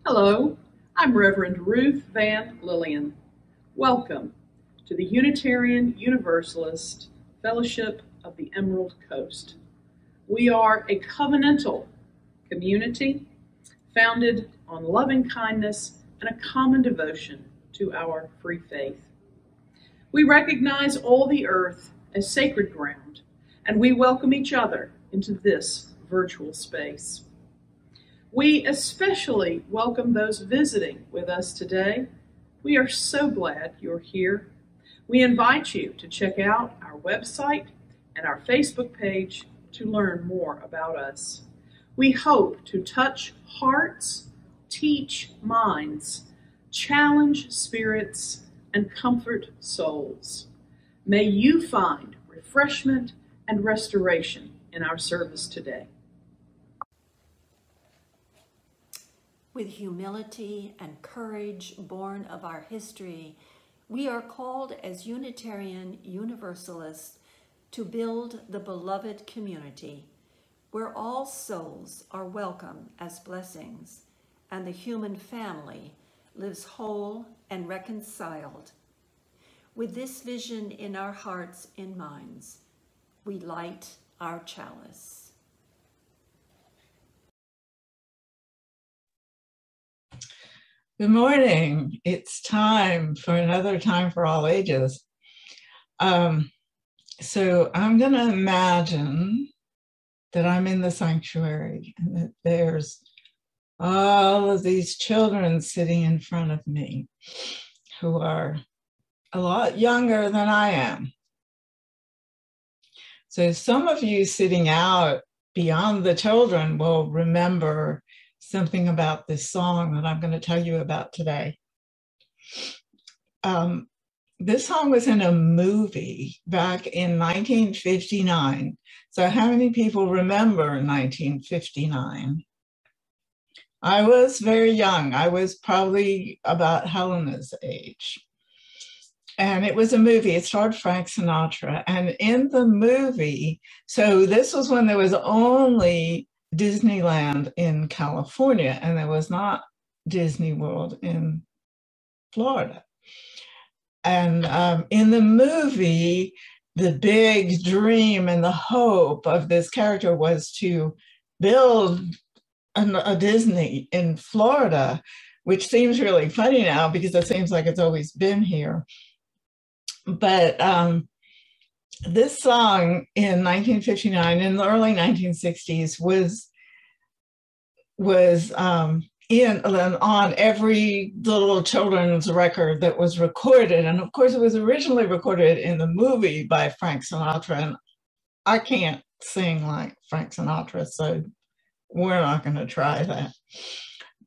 Hello, I'm Reverend Ruth Vann Lillian. Welcome to the Unitarian Universalist Fellowship of the Emerald Coast. We are a covenantal community founded on loving kindness and a common devotion to our free faith. We recognize all the earth as sacred ground, and we welcome each other into this virtual space. We especially welcome those visiting with us today. We are so glad you're here. We invite you to check out our website and our Facebook page to learn more about us. We hope to touch hearts, teach minds, challenge spirits, and comfort souls. May you find refreshment and restoration in our service today. With humility and courage born of our history, we are called as Unitarian Universalists to build the beloved community where all souls are welcome as blessings and the human family lives whole and reconciled. With this vision in our hearts and minds, we light our chalice. Good morning. It's time for another Time for All Ages. So I'm going to imagine that I'm in the sanctuary and that there's all of these children sitting in front of me who are a lot younger than I am. So some of you sitting out beyond the children will remember something about this song that I'm going to tell you about today. This song was in a movie back in 1959. So how many people remember 1959? I was very young. I was probably about Helena's age. And it was a movie. It starred Frank Sinatra. And in the movie, so this was when there was only Disneyland in California, and there was not Disney World in Florida. And in the movie, the big dream and the hope of this character was to build a Disney in Florida, which seems really funny now because it seems like it's always been here. But this song in 1959, in the early 1960s, was on every little children's record that was recorded. And of course, it was originally recorded in the movie by Frank Sinatra. And I can't sing like Frank Sinatra, so we're not going to try that.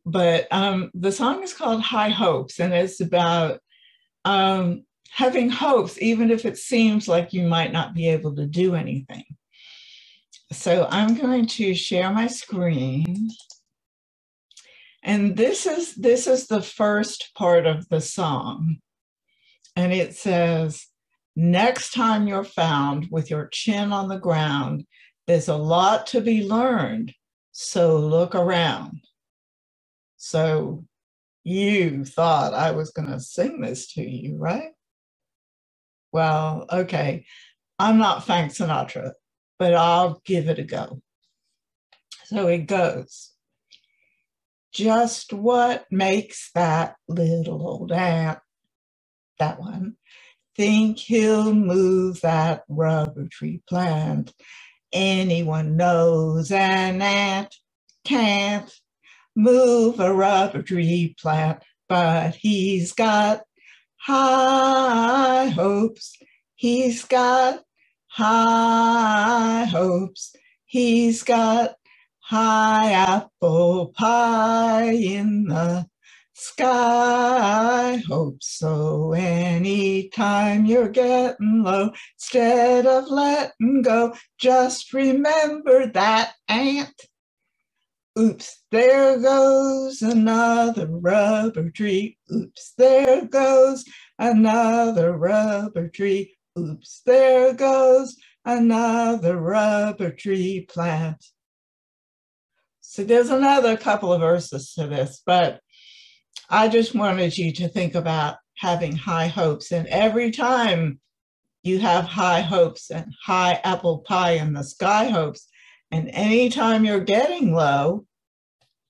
But the song is called High Hopes, and it's about having hopes, even if it seems like you might not be able to do anything. So I'm going to share my screen. And this is the first part of the song. And it says, next time you're found with your chin on the ground, there's a lot to be learned, so look around. So you thought I was going to sing this to you, right? Well, okay, I'm not Frank Sinatra, but I'll give it a go. So it goes. Just what makes that little old ant, that one, think he'll move that rubber tree plant? Anyone knows an ant can't move a rubber tree plant, but he's got high hopes. He's got high hopes. He's got high apple pie in the sky hopes. So anytime you're getting low, instead of letting go, just remember that ant. Oops, there goes another rubber tree. Oops, there goes another rubber tree. Oops, there goes another rubber tree plant. So there's another couple of verses to this, but I just wanted you to think about having high hopes. And every time you have high hopes and high apple pie in the sky hopes, and anytime you're getting low,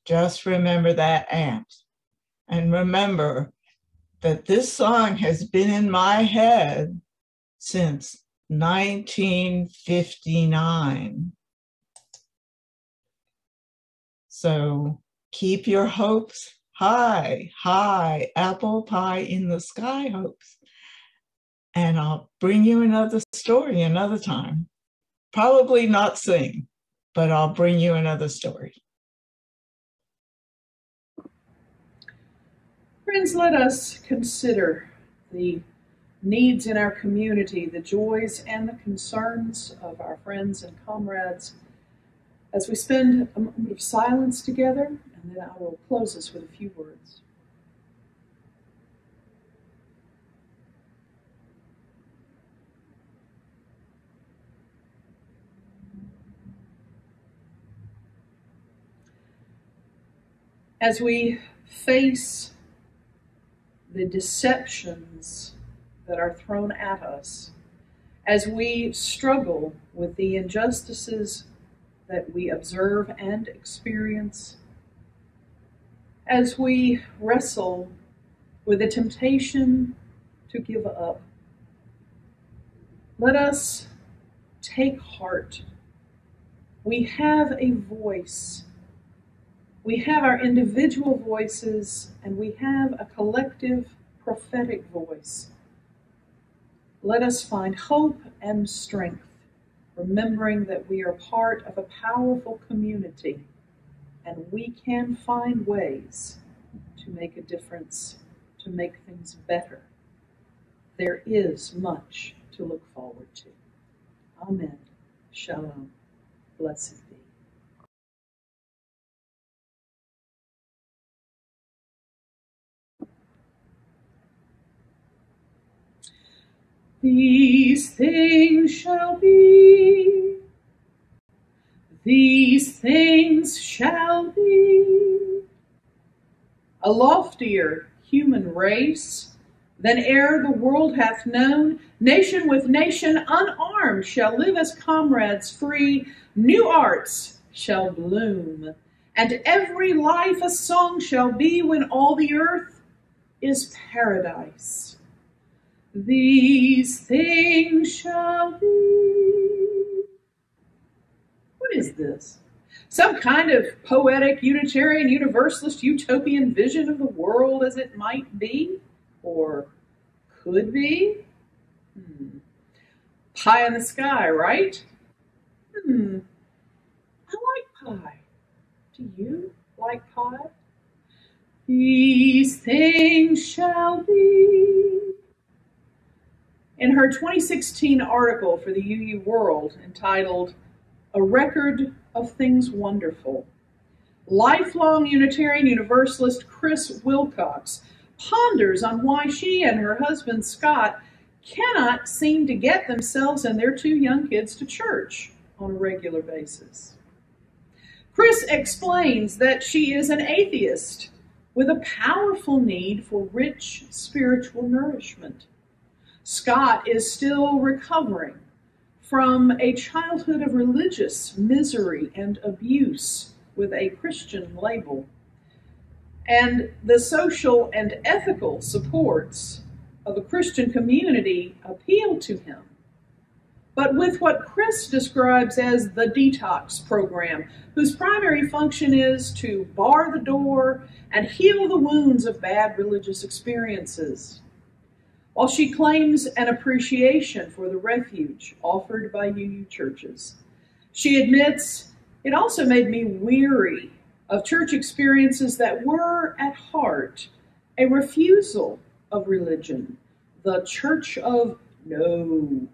just remember that amp. And remember that this song has been in my head since 1959. So keep your hopes high, high, apple pie in the sky hopes. And I'll bring you another story another time. Probably not sing, but I'll bring you another story. Friends, let us consider the needs in our community, the joys and the concerns of our friends and comrades as we spend a moment of silence together, and then I will close us with a few words. As we face the deceptions that are thrown at us, as we struggle with the injustices that we observe and experience, as we wrestle with the temptation to give up, let us take heart. We have a voice. We have our individual voices, and we have a collective prophetic voice. Let us find hope and strength, remembering that we are part of a powerful community, and we can find ways to make a difference, to make things better. There is much to look forward to. Amen. Shalom. Blessed be. These things shall be. These things shall be. A loftier human race than e'er the world hath known, nation with nation unarmed shall live as comrades free. New arts shall bloom, and every life a song shall be when all the earth is paradise. These things shall be. What is this? Some kind of poetic, Unitarian, Universalist, utopian vision of the world as it might be? Or could be? Pie in the sky, right? I like pie. Do you like pie? These things shall be. In her 2016 article for the UU World entitled A Record of Things Wonderful, lifelong Unitarian Universalist Chris Wilcox ponders on why she and her husband Scott cannot seem to get themselves and their two young kids to church on a regular basis. Chris explains that she is an atheist with a powerful need for rich spiritual nourishment. Scott is still recovering from a childhood of religious misery and abuse with a Christian label, and the social and ethical supports of a Christian community appeal to him. But with what Chris describes as the detox program, whose primary function is to bar the door and heal the wounds of bad religious experiences. While she claims an appreciation for the refuge offered by UU churches, she admits, it also made me weary of church experiences that were, at heart, a refusal of religion, the church of no.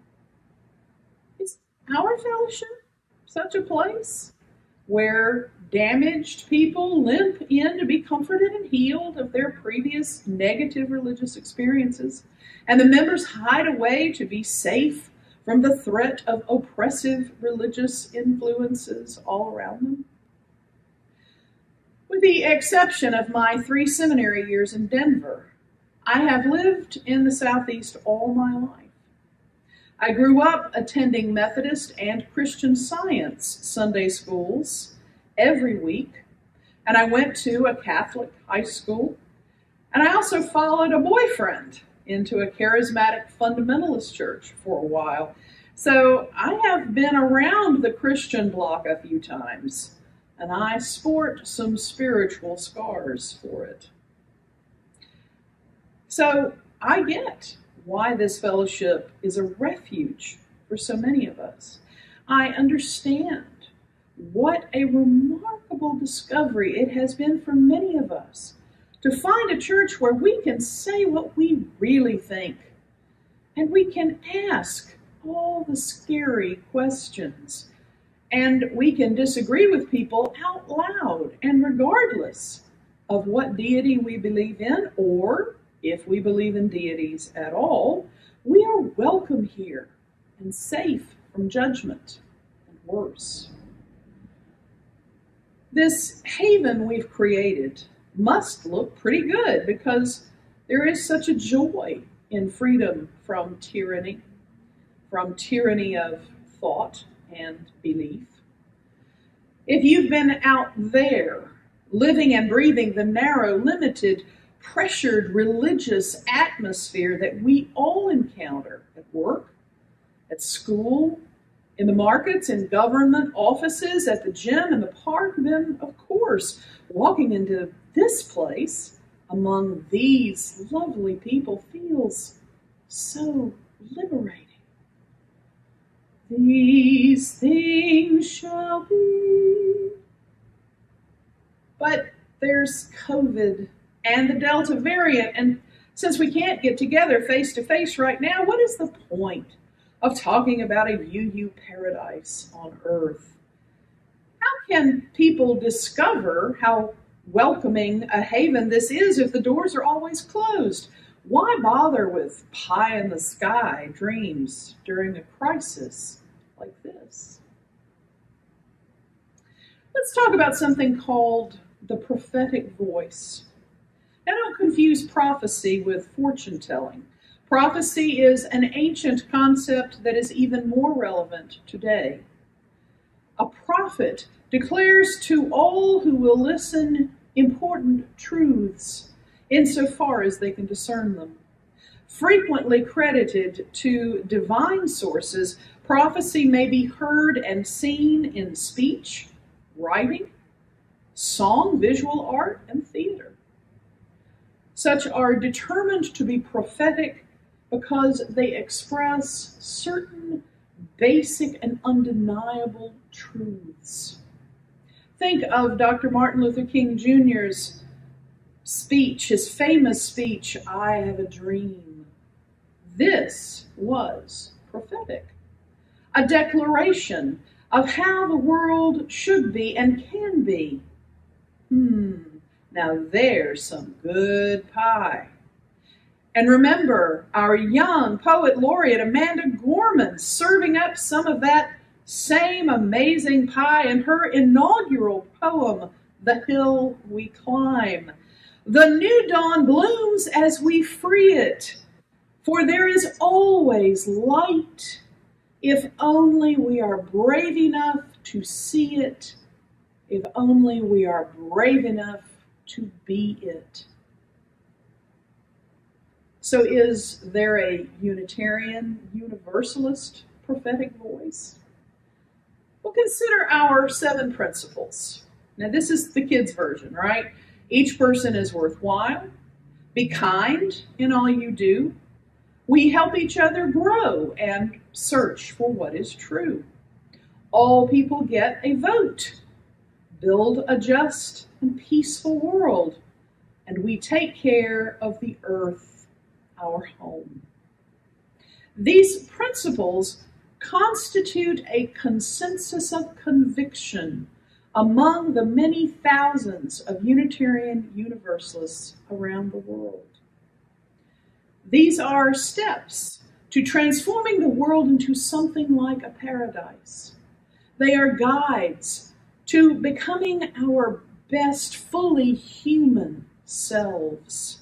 Is our fellowship such a place where damaged people limp in to be comforted and healed of their previous negative religious experiences, and the members hide away to be safe from the threat of oppressive religious influences all around them? With the exception of my 3 seminary years in Denver, I have lived in the Southeast all my life. I grew up attending Methodist and Christian Science Sunday schools every week, and I went to a Catholic high school, and I also followed a boyfriend into a charismatic fundamentalist church for a while. So I have been around the Christian block a few times, and I sport some spiritual scars for it. So I get why this fellowship is a refuge for so many of us. I understand what a remarkable discovery it has been for many of us to find a church where we can say what we really think, and we can ask all the scary questions, and we can disagree with people out loud and regardless of what deity we believe in, or if we believe in deities at all. We are welcome here and safe from judgment and worse. This haven we've created must look pretty good because there is such a joy in freedom from tyranny of thought and belief. If you've been out there living and breathing the narrow, limited, pressured religious atmosphere that we all encounter at work, at school, in the markets, in government offices, at the gym, in the park, then, of course, walking into this place among these lovely people feels so liberating. These things shall be. But there's COVID and the Delta variant, and since we can't get together face to face right now, what is the point of talking about a UU paradise on earth? How can people discover how welcoming a haven this is if the doors are always closed? Why bother with pie in the sky dreams during a crisis like this? Let's talk about something called the prophetic voice. Now, don't confuse prophecy with fortune telling. Prophecy is an ancient concept that is even more relevant today. A prophet declares to all who will listen important truths insofar as they can discern them. Frequently credited to divine sources, prophecy may be heard and seen in speech, writing, song, visual art, and theater. Such are determined to be prophetic because they express certain basic and undeniable truths. Think of Dr. Martin Luther King Jr.'s speech, his famous speech, "I have a dream." This was prophetic, a declaration of how the world should be and can be. Now there's some good pie. And remember our young poet laureate Amanda Gorman serving up some of that same amazing pie in her inaugural poem, "The Hill We Climb." The new dawn blooms as we free it, for there is always light, if only we are brave enough to see it, if only we are brave enough to be it. So is there a Unitarian, Universalist prophetic voice? Well, consider our 7 principles. Now, this is the kids' version, right? Each person is worthwhile. Be kind in all you do. We help each other grow and search for what is true. All people get a vote. Build a just and peaceful world. And we take care of the earth, our home. These principles constitute a consensus of conviction among the many thousands of Unitarian Universalists around the world. These are steps to transforming the world into something like a paradise. They are guides to becoming our best fully human selves,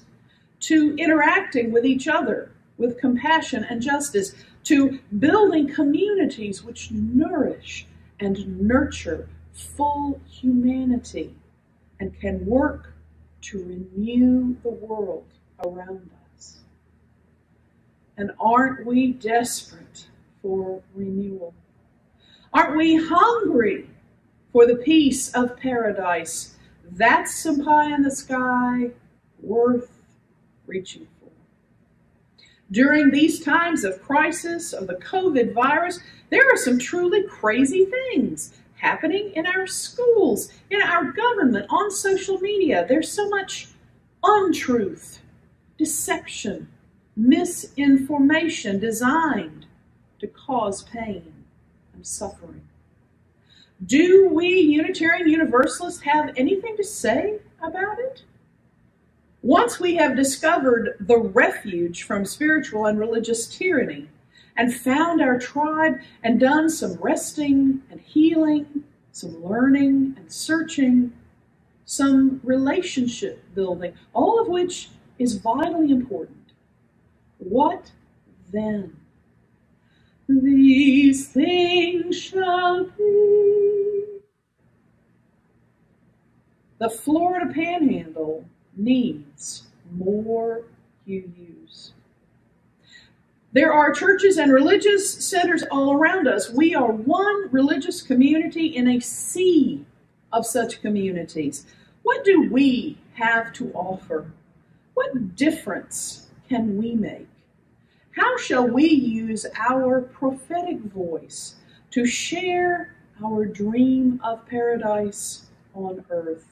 to interacting with each other with compassion and justice, to building communities which nourish and nurture full humanity and can work to renew the world around us. And aren't we desperate for renewal? Aren't we hungry for the peace of paradise? That's some pie in the sky worth reaching for. During these times of crisis of the COVID virus, there are some truly crazy things happening in our schools, in our government, on social media. There's so much untruth, deception, misinformation designed to cause pain and suffering. Do we Unitarian Universalists have anything to say about it? Once we have discovered the refuge from spiritual and religious tyranny and found our tribe and done some resting and healing, some learning and searching, some relationship building, all of which is vitally important, what then? These things shall be. The Florida Panhandle needs more UUs. There are churches and religious centers all around us. We are one religious community in a sea of such communities. What do we have to offer? What difference can we make? How shall we use our prophetic voice to share our dream of paradise on earth?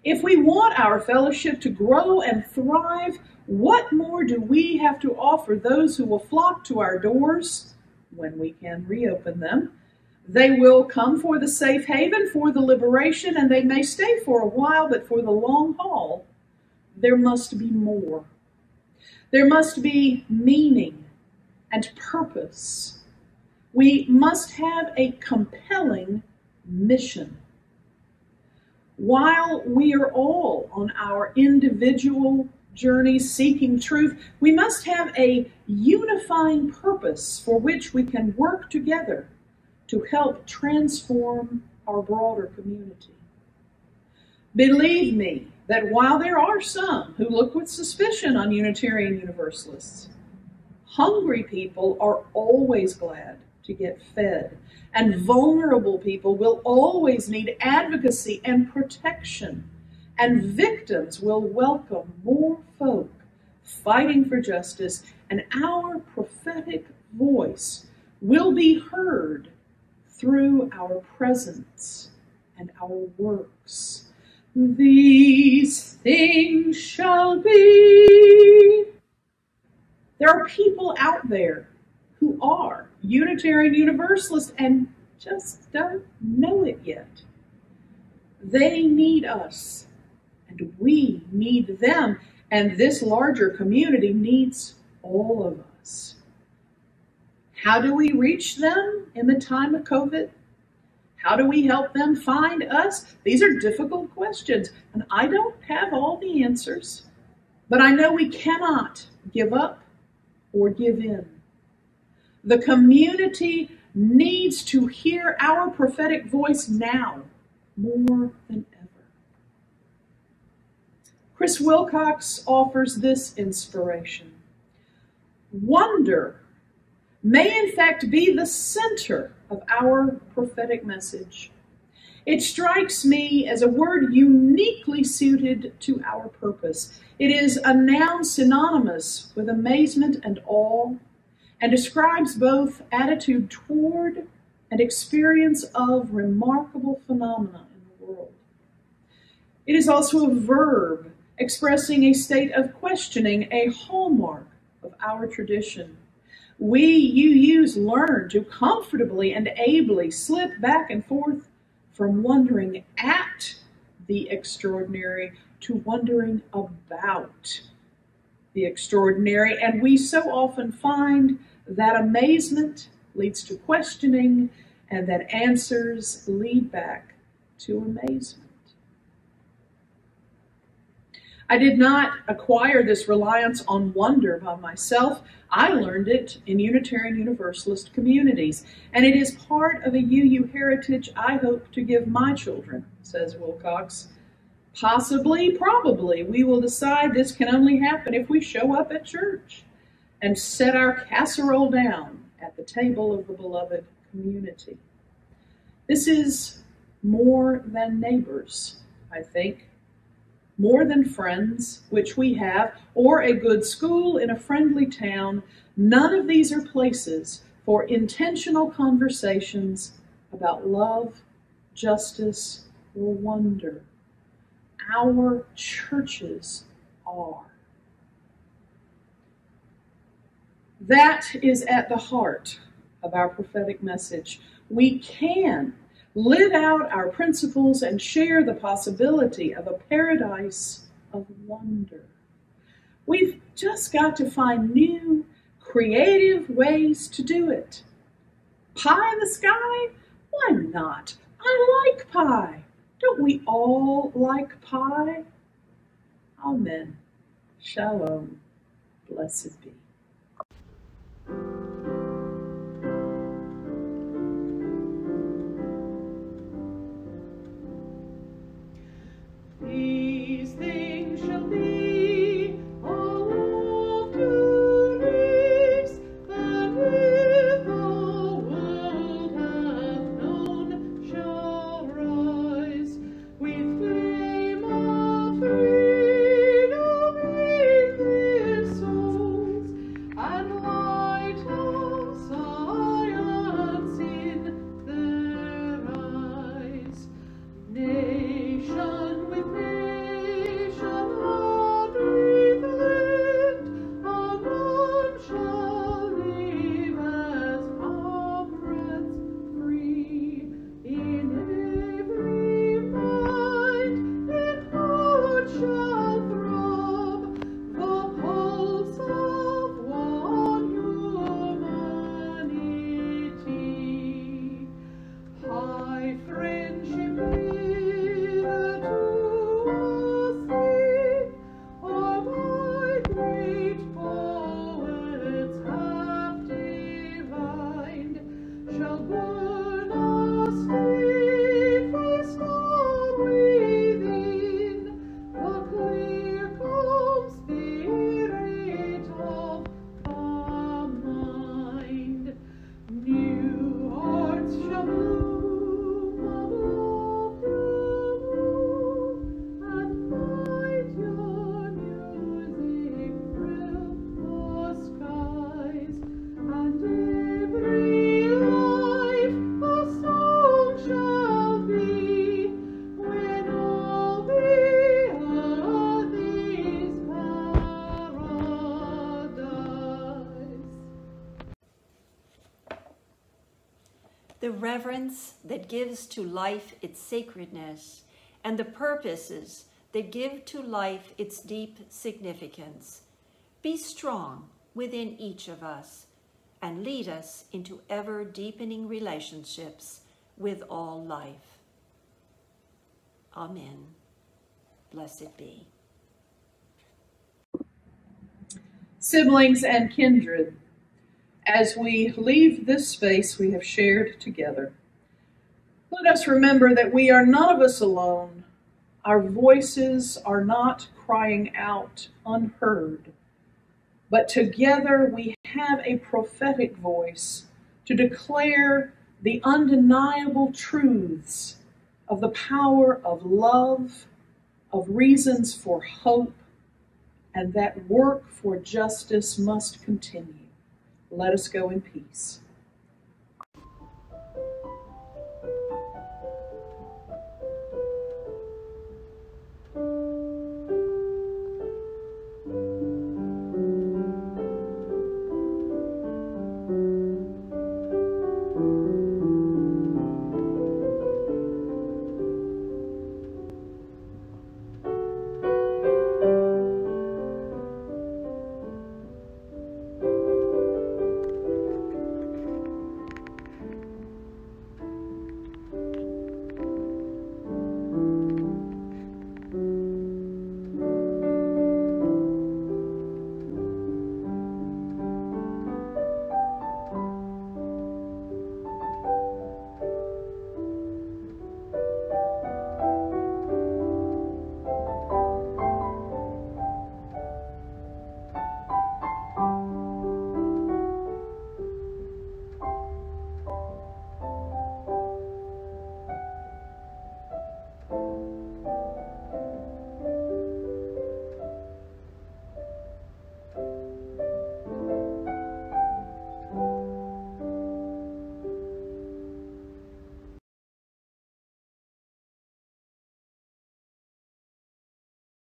If we want our fellowship to grow and thrive, what more do we have to offer those who will flock to our doors when we can reopen them? They will come for the safe haven, for the liberation, and they may stay for a while, but for the long haul, there must be more. There must be meaning and purpose. We must have a compelling mission. While we are all on our individual journeys seeking truth, we must have a unifying purpose for which we can work together to help transform our broader community. Believe me that while there are some who look with suspicion on Unitarian Universalists, hungry people are always glad to get fed, and vulnerable people will always need advocacy and protection, and victims will welcome more folk fighting for justice, and our prophetic voice will be heard through our presence and our works. These things shall be. There are people out there who are Unitarian Universalists and just don't know it yet. They need us, and we need them, and this larger community needs all of us. How do we reach them in the time of COVID? How do we help them find us? These are difficult questions, and I don't have all the answers, but I know we cannot give up or give in. The community needs to hear our prophetic voice now more than ever. Chris Wilcox offers this inspiration. Wonder may in fact be the center of our prophetic message. It strikes me as a word uniquely suited to our purpose. It is a noun synonymous with amazement and awe, and describes both attitude toward and experience of remarkable phenomena in the world. It is also a verb expressing a state of questioning, a hallmark of our tradition. We UUs learn to comfortably and ably slip back and forth from wondering at the extraordinary to wondering about the extraordinary, and we so often find that amazement leads to questioning, and that answers lead back to amazement. I did not acquire this reliance on wonder by myself. I learned it in Unitarian Universalist communities, and it is part of a UU heritage I hope to give my children, says Wilcox. Possibly, probably, we will decide this can only happen if we show up at church and set our casserole down at the table of the beloved community. This is more than neighbors, I think. More than friends, which we have, or a good school in a friendly town. None of these are places for intentional conversations about love, justice, or wonder. Our churches are. That is at the heart of our prophetic message. We can live out our principles and share the possibility of a paradise of wonder. We've just got to find new, creative ways to do it. Pie in the sky? Why not? I like pie. Don't we all like pie? Amen. Shalom. Blessed be. These things shall be all of to lives, and if the world hath known shall rise with flame of freedom in their souls, and light of science in their eyes. Nation with nation and with land, our none shall live as comrades free. In every mind their heart shall throb, the pulse of one humanity. High friendship the reverence that gives to life its sacredness, and the purposes that give to life its deep significance. Be strong within each of us and lead us into ever-deepening relationships with all life. Amen. Blessed be. Siblings and kindred, as we leave this space we have shared together, let us remember that we are none of us alone. Our voices are not crying out unheard, but together we have a prophetic voice to declare the undeniable truths of the power of love, of reasons for hope, and that work for justice must continue. Let us go in peace.